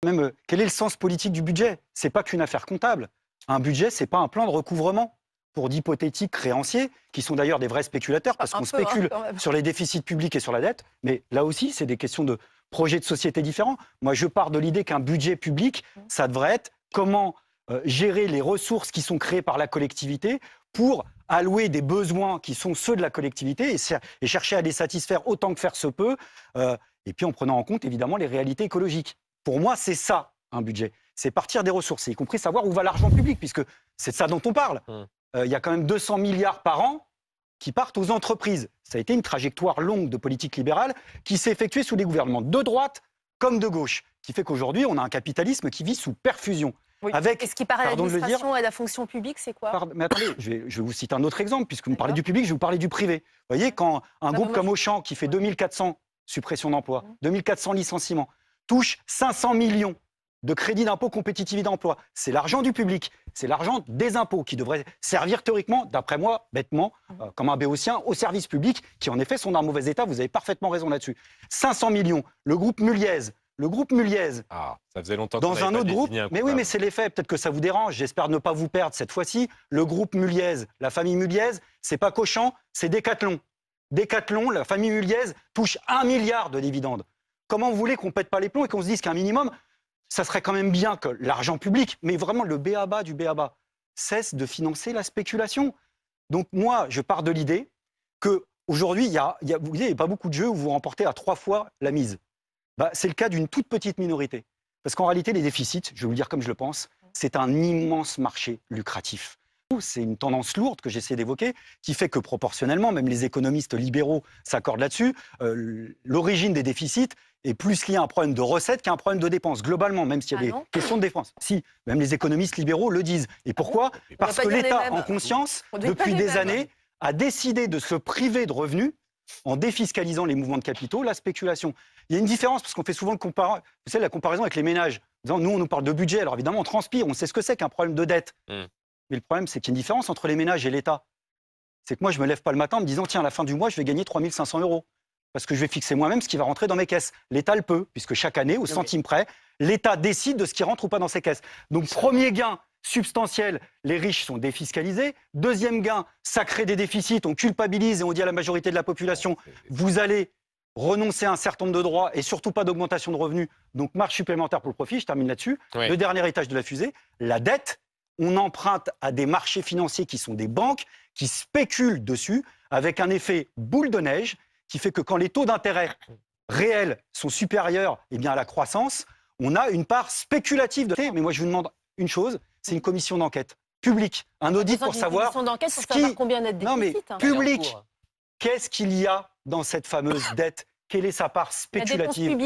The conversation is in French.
Même, quel est le sens politique du budget? C'est pas qu'une affaire comptable. Un budget, c'est pas un plan de recouvrement pour d'hypothétiques créanciers, qui sont d'ailleurs des vrais spéculateurs, parce qu'on spécule sur les déficits publics et sur la dette. Mais là aussi, c'est des questions de projets de société différents. Moi, je pars de l'idée qu'un budget public, ça devrait être comment gérer les ressources qui sont créées par la collectivité pour allouer des besoins qui sont ceux de la collectivité et chercher à les satisfaire autant que faire se peut, et puis en prenant en compte évidemment les réalités écologiques. Pour moi, c'est ça, un budget. C'est partir des ressources, y compris savoir où va l'argent public, puisque c'est de ça dont on parle. Il y a quand même 200 milliards par an qui partent aux entreprises. Ça a été une trajectoire longue de politique libérale qui s'est effectuée sous les gouvernements de droite comme de gauche, qui fait qu'aujourd'hui, on a un capitalisme qui vit sous perfusion. Oui. Et ce qui paraît à l'administration et à la fonction publique, c'est quoi? Mais attendez, je vais vous citer un autre exemple, puisque vous me parlez du public, je vais vous parler du privé. Vous voyez, quand un groupe comme Auchan, qui fait 2400 suppressions d'emplois, 2400 licenciements, touche 500 millions de crédits d'impôt compétitivité d'emploi, c'est l'argent du public, c'est l'argent des impôts qui devrait servir théoriquement, d'après moi, bêtement, comme un béotien, aux services publics, qui en effet sont dans un mauvais état, vous avez parfaitement raison là-dessus. 500 millions, le groupe Muliez, ça faisait longtemps dans un autre groupe, mais oui, mais c'est l'effet, peut-être que ça vous dérange, j'espère ne pas vous perdre cette fois-ci. Le groupe Muliez, la famille Muliez, c'est pas Auchan, c'est Decathlon. Decathlon, la famille Muliez, touche 1 milliard de dividendes. Comment vous voulez qu'on pète pas les plombs et qu'on se dise qu'un minimum, ça serait quand même bien que l'argent public, mais vraiment le b.a.-ba du b.a.-ba, cesse de financer la spéculation. Donc moi, je pars de l'idée qu'aujourd'hui, il y a pas beaucoup de jeux où vous remportez à 3 fois la mise. C'est le cas d'une toute petite minorité. Parce qu'en réalité, les déficits, je vais vous le dire comme je le pense, c'est un immense marché lucratif. C'est une tendance lourde que j'essaie d'évoquer, qui fait que proportionnellement, même les économistes libéraux s'accordent là-dessus, l'origine des déficits est plus liée à un problème de recettes qu'à un problème de dépenses, globalement, même s'il y a des questions de dépenses. Si, même les économistes libéraux le disent. Et pourquoi? Parce que l'État, en conscience, depuis des années, a décidé de se priver de revenus en défiscalisant les mouvements de capitaux, la spéculation. Il y a une différence, parce qu'on fait souvent la comparaison avec les ménages. Nous, on nous parle de budget, alors évidemment, on transpire, on sait ce que c'est qu'un problème de dette. Mais le problème, c'est qu'il y a une différence entre les ménages et l'État. C'est que moi, je ne me lève pas le matin en me disant, tiens, à la fin du mois, je vais gagner 3 500 €. Parce que je vais fixer moi-même ce qui va rentrer dans mes caisses. L'État le peut, puisque chaque année, au centime près, l'État décide de ce qui rentre ou pas dans ses caisses. Donc, premier gain substantiel, les riches sont défiscalisés. Deuxième gain, ça crée des déficits, on culpabilise et on dit à la majorité de la population, vous allez renoncer à un certain nombre de droits et surtout pas d'augmentation de revenus. Donc, marge supplémentaire pour le profit, je termine là-dessus. Le dernier étage de la fusée, la dette. On emprunte à des marchés financiers qui sont des banques, qui spéculent dessus, avec un effet boule de neige, qui fait que quand les taux d'intérêt réels sont supérieurs à la croissance, on a une part spéculative de... Mais moi, je vous demande une chose, c'est une commission d'enquête publique, un audit pour savoir... combien net déficit. Non mais public, qu'est-ce qu'il y a dans cette fameuse dette? Quelle est sa part spéculative?